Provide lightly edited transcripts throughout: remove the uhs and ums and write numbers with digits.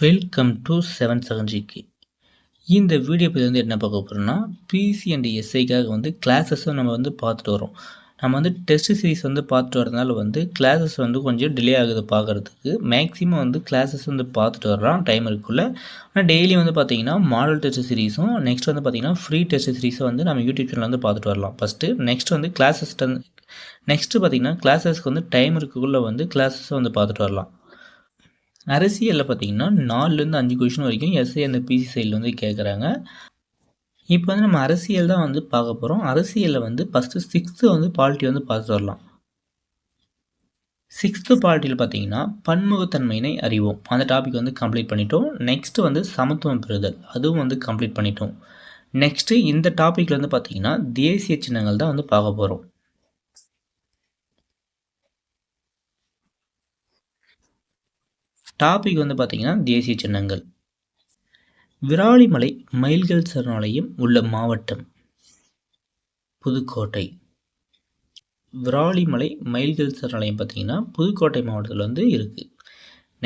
Welcome to 770K. இந்த video பதிவு வந்து என்ன பார்க்க போகிறோம்னா, பிசி அண்ட் எஸ்ஐக்காக வந்து கிளாஸஸும் நம்ம வந்து பார்த்துட்டு வரோம். நம்ம வந்து டெஸ்ட் சீரிஸ் வந்து பார்த்துட்டு வரதுனால வந்து கிளாஸஸ் வந்து கொஞ்சம் டிலே ஆகுது பார்க்குறதுக்கு. மேக்ஸிமம் வந்து கிளாஸஸ் வந்து பார்த்துட்டு வர்றோம் டைம் இருக்குள்ள. ஆனால் டெய்லி வந்து பார்த்திங்கன்னா மாடல் டெஸ்ட் சீரிஸும் நெக்ஸ்ட் வந்து பார்த்திங்கன்னா ஃப்ரீ டெஸ்ட் சீரிஸும் வந்து நம்ம யூடியூப் சேனல் வந்து பார்த்துட்டு வரலாம் ஃபஸ்ட்டு. நெக்ஸ்ட் வந்து கிளாஸஸ் நெக்ஸ்ட்டு பார்த்திங்கன்னா கிளாஸஸ்க்கு வந்து டைம் இருக்குள்ளே வந்து கிளாஸஸை வந்து பார்த்துட்டு வரலாம். அரசியலில் பார்த்தீங்கன்னா 4லேருந்து 5 கொஷின் வரைக்கும் எஸ்ஐ அந்த பிசி சைடில் வந்து கேட்குறாங்க. இப்போ வந்து நம்ம அரசியல் தான் வந்து பார்க்க போகிறோம். அரசியலில் வந்து ஃபஸ்ட்டு 6th வந்து பாலிட்டி வந்து பார்த்துட்டு வரலாம். 6th பாலிட்டியில் பார்த்தீங்கன்னா பன்முகத்தன்மையினை அறிவோம், அந்த டாபிக் வந்து கம்ப்ளீட் பண்ணிட்டோம். நெக்ஸ்ட்டு வந்து சமத்துவம் பெறுதல், அதுவும் வந்து கம்ப்ளீட் பண்ணிட்டோம். நெக்ஸ்ட்டு இந்த டாப்பிக்கில் வந்து பார்த்தீங்கன்னா தேசிய சின்னங்கள் தான் வந்து பார்க்க போகிறோம். டாபிக் வந்து பார்த்திங்கன்னா தேசிய சின்னங்கள். விராலிமலை மயில்கள் சரணாலயம் உள்ள மாவட்டம் புதுக்கோட்டை. விராலிமலை மயில்கள் சரணாலயம் பார்த்திங்கன்னா புதுக்கோட்டை மாவட்டத்தில் வந்து இருக்குது.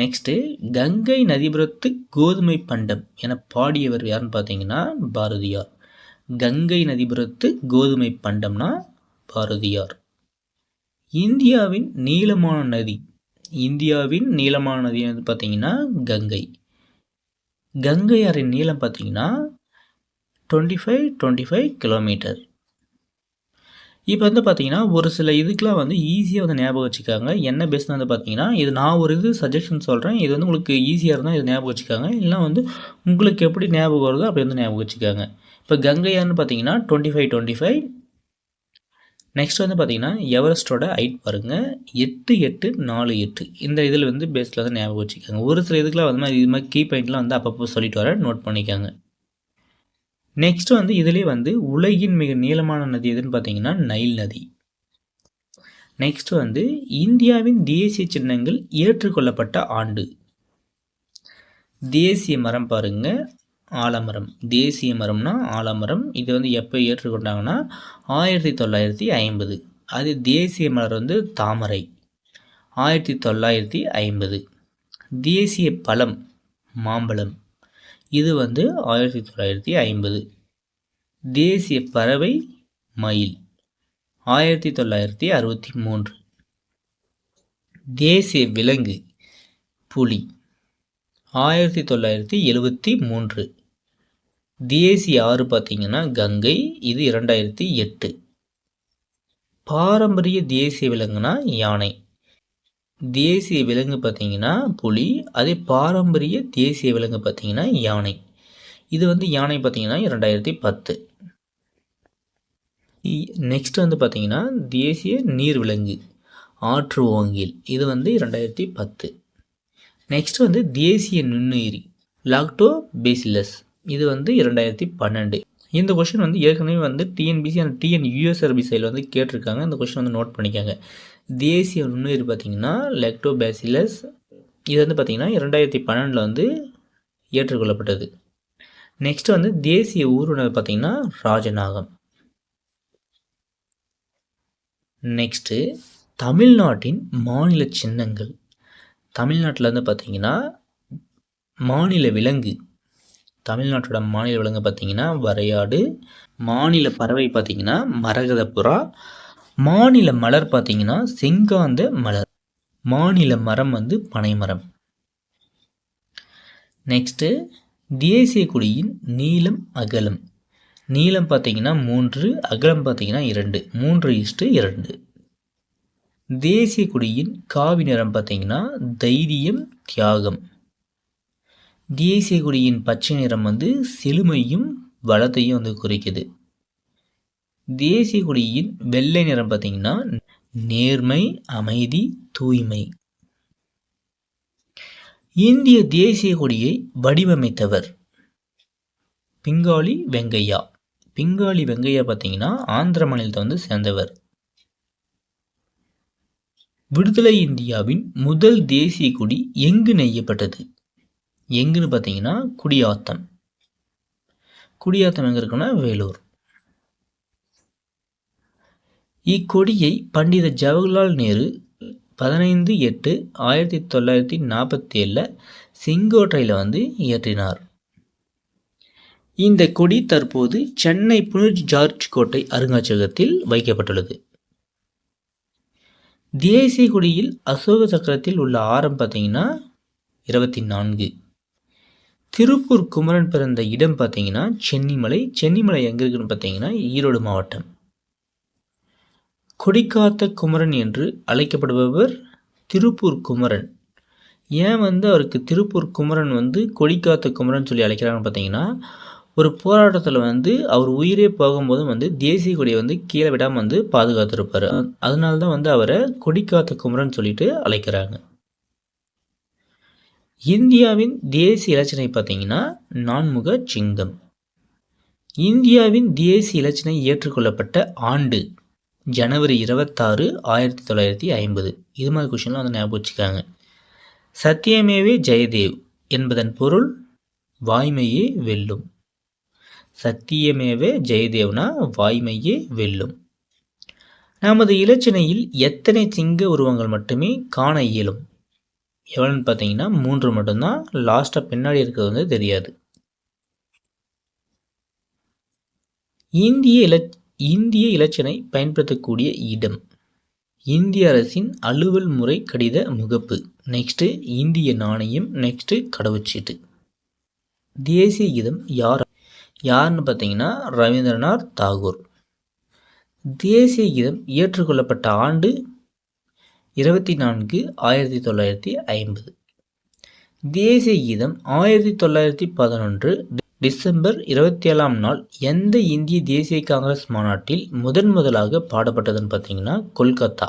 நெக்ஸ்ட்டு கங்கை நதிபுரத்து கோதுமை பண்டம் என பாடியவர் யாருன்னு பார்த்தீங்கன்னா பாரதியார். கங்கை நதிபுரத்து கோதுமை பண்டம்னா பாரதியார். இந்தியாவின் நீளமான நதி வந்து பார்த்தீங்கன்னா கங்கை. கங்கை ஆறின் நீளம் பார்த்தீங்கன்னா 25 கிலோமீட்டர். இப்போ வந்து பார்த்தீங்கன்னா ஒரு சில இதுக்கெலாம் வந்து ஈஸியாக வந்து ஞாபகம் வச்சுக்காங்க. என்ன பேஸ்னு வந்து பார்த்தீங்கன்னா, இது நான் ஒரு சஜஷன் சொல்கிறேன். இது வந்து உங்களுக்கு ஈஸியாக இருந்தால் இது ஞாபகம் வச்சுக்காங்க. இல்லைனா வந்து உங்களுக்கு எப்படி ஞாபகம் வருதோ அப்படி வந்து ஞாபகம் வச்சுக்காங்க. இப்போ கங்கை ஆறுன்னு பார்த்தீங்கன்னா 25. நெக்ஸ்ட் வந்து பார்த்தீங்கன்னா எவரெஸ்ட்டோட ஹைட் பாருங்கள் 8848. இந்த இதில் வந்து பேஸில் வந்து ஞாபகம் வச்சுக்கோங்க. ஒரு சில இதுக்கெலாம் வந்து இது மாதிரி கீ பாயிண்ட்லாம் வந்து அப்பப்போ சொல்லிட்டு வர நோட் பண்ணிக்காங்க. நெக்ஸ்ட் வந்து இதுலேயே வந்து உலகின் மிக நீளமான நதி எதுன்னு பார்த்தீங்கன்னா நைல் நதி. நெக்ஸ்ட் வந்து இந்தியாவின் தேசிய சின்னங்கள் ஏற்றுக்கொள்ளப்பட்ட ஆண்டு. தேசிய மரம் பாருங்க ஆலமரம். தேசிய மரம்னா ஆலமரம். இது வந்து எப்போ ஏற்றுக்கொண்டாங்கன்னா 1950. அது தேசிய மலர் வந்து தாமரை 1950. தேசிய பழம் மாம்பழம், இது வந்து 1950. தேசிய பறவை மயில் 1963. தேசிய விலங்கு புலி 1973. தேசிய ஆறு பார்த்தீங்கன்னா கங்கை, இது 2008. பாரம்பரிய தேசிய விலங்குனா யானை. தேசிய விலங்கு பார்த்தீங்கன்னா புலி, அதே பாரம்பரிய தேசிய விலங்கு பார்த்தீங்கன்னா யானை. இது வந்து யானை பார்த்தீங்கன்னா 2010. நெக்ஸ்ட் வந்து பார்த்தீங்கன்னா தேசிய நீர் விலங்கு ஆற்று ஓங்கில், இது வந்து 2010. நெக்ஸ்ட் வந்து தேசிய நுண்ணுயிரி லாக்டோபேசிலஸ், இது வந்து 2012. இந்த கொஷின் வந்து ஏற்கனவே வந்து டிஎன்பிசி அண்ட் டிஎன்யூஎஸ்ஆர்பி சைடில் வந்து கேட்டிருக்காங்க. இந்த கொஷின் வந்து நோட் பண்ணிக்காங்க. தேசிய நுண்ணுயிரி பார்த்தீங்கன்னா லாக்டோபேசிலஸ், இது வந்து பார்த்தீங்கன்னா 2012 வந்து ஏற்றுக்கொள்ளப்பட்டது. நெக்ஸ்ட் வந்து தேசிய ஊர்வன பார்த்தீங்கன்னா ராஜநாகம். நெக்ஸ்ட்டு தமிழ்நாட்டின் மாநில சின்னங்கள். தமிழ்நாட்டில் வந்து பார்த்தீங்கன்னா மாநில விலங்கு, தமிழ்நாட்டோட மாநில விலங்கு பார்த்தீங்கன்னா வரையாடு. மாநில பறவை பார்த்தீங்கன்னா மரகதப்புறா. மாநில மலர் பார்த்தீங்கன்னா செங்காந்த மலர். மாநில மரம் வந்து பனைமரம். நெக்ஸ்ட்டு தேசிய கொடியின் நீளம் அகலம். நீளம் பார்த்தீங்கன்னா 3, அகலம் பார்த்தீங்கன்னா 2, 3:2. தேசிய கொடியின் காவி நிறம் பார்த்தீங்கன்னா தைரியம் தியாகம். தேசிய கொடியின் பச்சை நிறம் வந்து செழுமையும் வளத்தையும் வந்து குறிக்குது. தேசிய கொடியின் வெள்ளை நிறம் பார்த்தீங்கன்னா நேர்மை அமைதி தூய்மை. இந்திய தேசிய கொடியை வடிவமைத்தவர் பிங்காலி வெங்கையா. பிங்காலி வெங்கையா பார்த்தீங்கன்னா ஆந்திர மாநிலத்தை வந்து சேர்ந்தவர். விடுதலை இந்தியாவின் முதல் தேசிய கொடி எங்கு நெய்யப்பட்டது? எங்குன்னு பார்த்தீங்கன்னா குடியாத்தம். குடியாத்தம் எங்கே இருக்குன்னா வேலூர். இக்கொடியை பண்டித ஜவஹர்லால் நேரு 15/8/1947 செங்கோட்டையில் வந்து ஏற்றினார். இந்த கொடி தற்போது சென்னை புனித ஜார்ஜ் கோட்டை அருங்காட்சியகத்தில் வைக்கப்பட்டுள்ளது. தேசிய கொடியில் அசோக சக்கரத்தில் உள்ள ஆரம் பார்த்தீங்கன்னா 24. திருப்பூர் குமரன் பிறந்த இடம் பார்த்தீங்கன்னா சென்னிமலை. சென்னிமலை எங்கே இருக்குன்னு பார்த்தீங்கன்னா ஈரோடு மாவட்டம். கொடிக்காத்த குமரன் என்று அழைக்கப்படுபவர் திருப்பூர் குமரன். ஏன் வந்து அவருக்கு திருப்பூர் குமரன் வந்து கொடிக்காத்த குமரன் சொல்லி அழைக்கிறாங்கன்னு பார்த்தீங்கன்னா, ஒரு போராட்டத்தில் வந்து அவர் உயிரே போகும்போது வந்து தேசிய கொடியை வந்து கீழே விடாமல் வந்து பாதுகாத்திருப்பார். அதனால தான் வந்து அவரை கொடிக்காத்த குமரன் சொல்லிட்டு அழைக்கிறாங்க. இந்தியாவின் தேசிய இலச்சினை பார்த்தீங்கன்னா நான்முக சிங்கம். இந்தியாவின் தேசிய இலச்சினை ஏற்றுக்கொள்ளப்பட்ட ஆண்டு ஜனவரி 26, 1950. இது மாதிரி கொஸ்டின்லாம் வந்து ஞாபகம் வச்சுக்காங்க. சத்தியமேவே ஜெயதேவ் என்பதன் பொருள் வாய்மையே வெல்லும். சத்தியமேவே ஜெயதேவ்னா வாய்மையே வெல்லும். நமது இலச்சினையில் எத்தனை சிங்க உருவங்கள் மட்டுமே காண இயலும்? எவ்வளோன்னு பார்த்தீங்கன்னா 3 மட்டும்தான். லாஸ்ட்டாக பின்னாடி இருக்கிறது வந்து தெரியாது. இந்திய இலச்சினை பயன்படுத்தக்கூடிய இடம் இந்திய அரசின் அலுவல் முறை கடித முகப்பு, நெக்ஸ்ட்டு இந்திய நாணயம், நெக்ஸ்ட்டு கடவுச்சீட்டு. தேசிய கீதம் யாருன்னு பார்த்தீங்கன்னா ரவீந்திரநாத் தாகூர். தேசிய கீதம் ஏற்றுக்கொள்ளப்பட்ட ஆண்டு 24, 1950. தேசிய கீதம் 1911 டிசம்பர் 27ஆம் நாள் எந்த இந்திய தேசிய காங்கிரஸ் மாநாட்டில் முதலாக பாடப்பட்டதுன்னு பார்த்தீங்கன்னா கொல்கத்தா.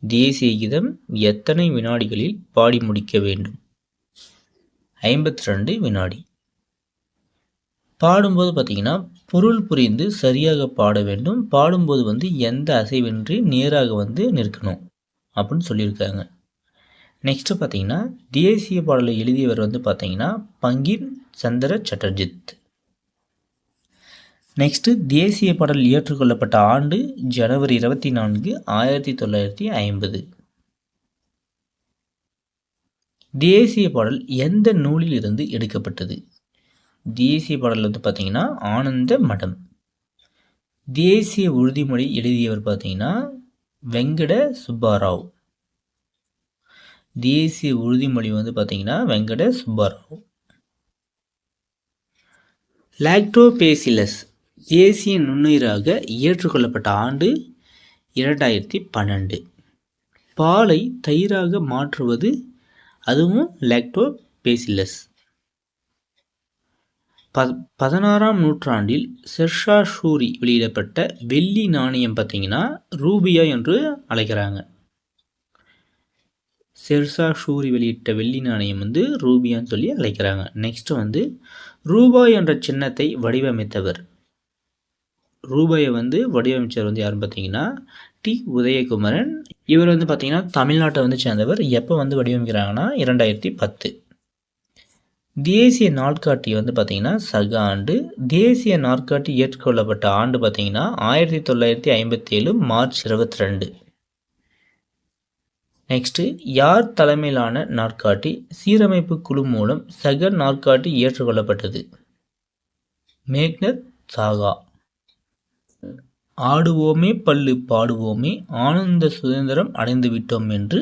தேசிய கீதம் எத்தனை வினாடிகளில் பாடி முடிக்க வேண்டும்? 52 வினாடி. பாடும்போது பார்த்தீங்கன்னா பொருள் புரிந்து சரியாக பாட வேண்டும். பாடும்போது வந்து எந்த அசைவின்றி நேராக வந்து நிற்கணும் அப்படின்னு சொல்லியிருக்காங்க. நெக்ஸ்ட்டு பார்த்தீங்கன்னா தேசிய பாடலை எழுதியவர் வந்து பார்த்தீங்கன்னா பங்கிம் சந்திர சட்டர்ஜித். நெக்ஸ்ட்டு தேசிய பாடல் ஏற்றுக்கொள்ளப்பட்ட ஆண்டு ஜனவரி 24, 1950. தேசிய பாடல் எந்த நூலில் இருந்து எடுக்கப்பட்டது? தேசிய பாடல் வந்து பார்த்தீங்கன்னா ஆனந்த மடம். தேசிய உறுதிமொழி எழுதியவர் பார்த்தீங்கன்னா வெங்கட சுப்பாராவ். தேசிய உறுதிமொழி வந்து பார்த்தீங்கன்னா வெங்கட சுப்பாராவ். லாக்டோபேசிலஸ் தேசிய நுண்ணுயிராக ஏற்றுக்கொள்ளப்பட்ட ஆண்டு 2012. பாலை தயிராக மாற்றுவது அதுவும் லாக்டோபேசிலஸ். 16ஆம் நூற்றாண்டில் ஷெர்ஷா சூரி வெளியிடப்பட்ட வெள்ளி நாணயம் பார்த்தீங்கன்னா ரூபியா என்று அழைக்கிறாங்க. ஷெர்ஷா சூரி வெளியிட்ட வெள்ளி நாணயம் வந்து ரூபியான்னு சொல்லி அழைக்கிறாங்க. நெக்ஸ்ட் வந்து ரூபாய் என்ற சின்னத்தை வடிவமைத்தவர். ரூபாயை வந்து வடிவமைச்சவர் வந்து யாருன்னு பார்த்தீங்கன்னா டி. உதயகுமரன். இவர் வந்து பார்த்தீங்கன்னா தமிழ்நாட்டை வந்து சேர்ந்தவர். எப்போ வந்து வடிவமைக்கிறாங்கன்னா 2010. தேசிய நாட்காட்டி வந்து பார்த்தீங்கன்னா சக ஆண்டு. தேசிய நாட்காட்டி ஏற்றுக்கொள்ளப்பட்ட ஆண்டு பார்த்தீங்கன்னா 1957 மார்ச் 22. நெக்ஸ்ட்டு யார் தலைமையிலான நாட்காட்டி சீரமைப்பு குழு மூலம் சக நாட்காட்டி ஏற்றுக்கொள்ளப்பட்டது? மேக்னத் சாகா. ஆடுவோமே பள்ளு பாடுவோமே ஆனந்த சுதந்திரம் அடைந்து விட்டோம் என்று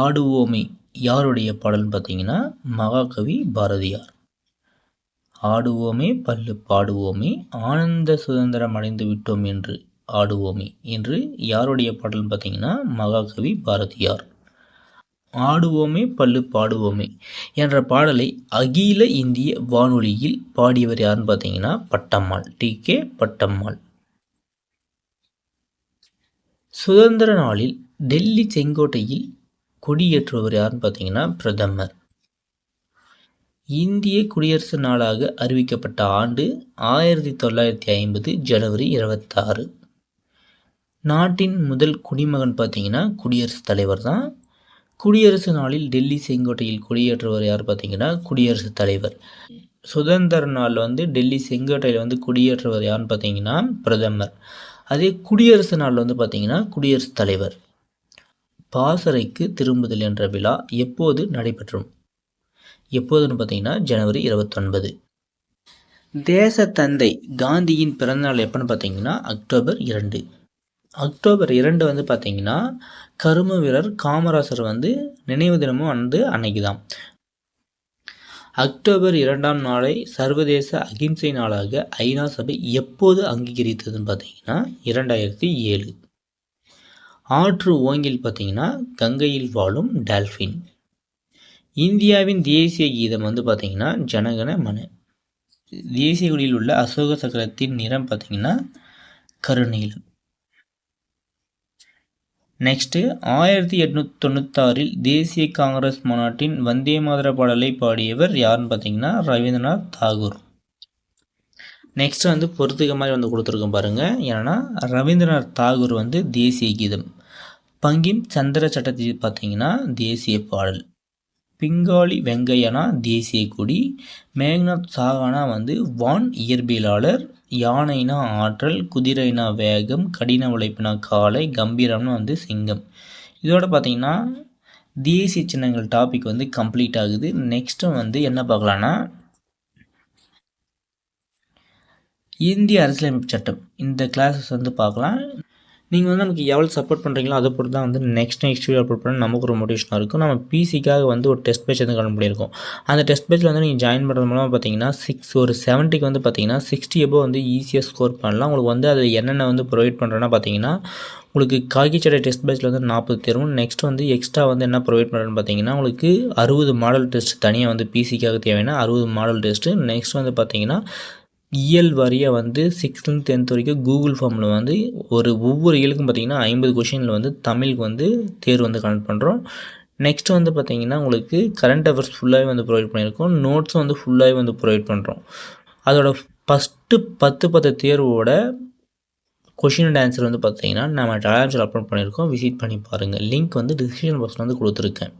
ஆடுவோமே யாருடைய பாடல்னு பார்த்தீங்கன்னா மகாகவி பாரதியார். ஆடுவோமே பள்ளு பாடுவோமே ஆனந்த சுதந்திரம் அடைந்து விட்டோம் என்று ஆடுவோமே என்று யாருடைய பாடல்னு பார்த்தீங்கன்னா மகாகவி பாரதியார். ஆடுவோமே பள்ளு பாடுவோமே என்ற பாடலை அகில இந்திய வானொலியில் பாடியவர் யாருன்னு பார்த்தீங்கன்னா பட்டம்மாள், டி.கே. பட்டம்மாள். சுதந்திர நாளில் டெல்லி செங்கோட்டையில் கொடியேற்றுபவர் யாருன்னு பார்த்தீங்கன்னா பிரதமர். இந்திய குடியரசு நாளாக அறிவிக்கப்பட்ட ஆண்டு 1950 ஜனவரி 26. நாட்டின் முதல் குடிமகன் பார்த்தீங்கன்னா குடியரசுத் தலைவர் தான். குடியரசு நாளில் டெல்லி செங்கோட்டையில் கொடியேற்றுவர் யார் பார்த்தீங்கன்னா குடியரசுத் தலைவர். சுதந்திர நாள் வந்து டெல்லி செங்கோட்டையில் வந்து கொடியேற்றுவர் யாருன்னு பார்த்தீங்கன்னா பிரதமர். அதே குடியரசு நாள் வந்து பார்த்தீங்கன்னா குடியரசுத் தலைவர். பாசறைக்கு திரும்புதல் என்ற விழா எப்போது நடைபெறும்? எப்போதுன்னு பார்த்தீங்கன்னா ஜனவரி 29. தேசத்தந்தை காந்தியின் பிறந்தநாள் எப்போன்னு பார்த்தீங்கன்னா அக்டோபர் 2. அக்டோபர் 2 வந்து பார்த்தீங்கன்னா கரும வீரர் காமராசர் வந்து நினைவு தினமும் வந்து அன்னைக்கு தான். அக்டோபர் 2ஆம் நாளை சர்வதேச அகிம்சை நாளாக ஐநா சபை எப்போது அங்கீகரித்ததுன்னு பார்த்தீங்கன்னா 2007. ஆற்று ஓங்கில் பார்த்தீங்கன்னா கங்கையில் வாழும் டால்ஃபின். இந்தியாவின் தேசிய கீதம் வந்து பார்த்தீங்கன்னா ஜனகன மன. தேசிய கொடியில் உள்ள அசோக சக்கரத்தின் நிறம் பார்த்தீங்கன்னா கருநீலம். நெக்ஸ்ட்டு 1896 தேசிய காங்கிரஸ் மாநாட்டின் வந்தே மாதர பாடலை பாடியவர் யாருன்னு பார்த்தீங்கன்னா ரவீந்திரநாத் தாகூர். நெக்ஸ்ட் வந்து பொறுத்துக்க மாதிரி வந்து கொடுத்துருக்கோம் பாருங்கள். ஏன்னா ரவீந்திரநாத் தாகூர் வந்து தேசிய கீதம். பங்கிம் சந்திர சட்டர்ஜி பார்த்தீங்கன்னா தேசிய பாடல். பிங்காளி வெங்கையனா தேசிய கொடி. மேக்நாத் சாகானா வந்து வான் இயற்பியலாளர். யானைனா ஆற்றல், குதிரைனா வேகம், கடின உழைப்புனா காளை, கம்பீரம்னு வந்து சிங்கம். இதோட பார்த்தீங்கன்னா தேசிய சின்னங்கள் டாபிக் வந்து கம்ப்ளீட் ஆகுது. நெக்ஸ்ட்டு வந்து என்ன பார்க்கலான்னா இந்திய அரசியலமைப்பு சட்டம் இந்த கிளாஸஸ் வந்து பார்க்கலாம். நீங்கள் வந்து நமக்கு எவ்வளோ சப்போர்ட் பண்ணுறீங்களோ அதை பொறுத்து தான் வந்து நெக்ஸ்ட் வீடியோ அப்லோட் பண்ண நமக்கு ஒரு மோட்டிவேஷனாக இருக்கும். நம்ம பிசிக்காக வந்து ஒரு டெஸ்ட் பேஜ் வந்து கலந்து பண்ணியிருக்கோம். அந்த டெஸ்ட் பேஜில் வந்து நீங்கள் ஜாயின் பண்ணுறது மூலமாக பார்த்தீங்கன்னா 70க்கு வந்து பார்த்தீங்கன்னா 60 எபோவ் வந்து ஈஸியாக ஸ்கோர் பண்ணலாம். உங்களுக்கு வந்து அது என்னென்ன வந்து ப்ரொவைட் பண்ணுறேன்னா பார்த்தீங்கன்னா உங்களுக்கு காகிச்சடை டெஸ்ட் பேஜில் வந்து 40 தேர்வும். நெக்ஸ்ட் வந்து எக்ஸ்ட்ரா வந்து என்ன ப்ரொவைட் பண்ணுறேன்னு பார்த்தீங்கன்னா உங்களுக்கு 60 மாடல் டெஸ்ட் தனியாக வந்து பிசிக்காக தேவைன்னா 60 மாடல் டெஸ்ட்டு. நெக்ஸ்ட் வந்து பார்த்தீங்கன்னா இயல் வாரியாக வந்து 6th and 10th வரைக்கும் கூகுள் ஃபார்மில் வந்து ஒவ்வொரு இயலுக்கும் பார்த்தீங்கன்னா 50 கொஷினில் வந்து தமிழுக்கு வந்து தேர்வு வந்து கனெக்ட் பண்ணுறோம். நெக்ஸ்ட் வந்து பார்த்தீங்கன்னா உங்களுக்கு கரண்ட் அஃபேர்ஸ் ஃபுல்லாகவே வந்து ப்ரொவைட் பண்ணியிருக்கோம். நோட்ஸும் வந்து ஃபுல்லாகவே வந்து ப்ரொவைட் பண்ணுறோம். அதோட ஃபஸ்ட்டு 10 தேர்வோட கொஷின் அண்ட் ஆன்சர் வந்து பார்த்தீங்கன்னா நம்ம டெலகிராம் சேனல் அப்லோட் பண்ணியிருக்கோம். விசிட் பண்ணி பாருங்கள். லிங்க் வந்து டிஸ்கிரிப்ஷன் பாக்ஸில் வந்து கொடுத்துருக்கேன்.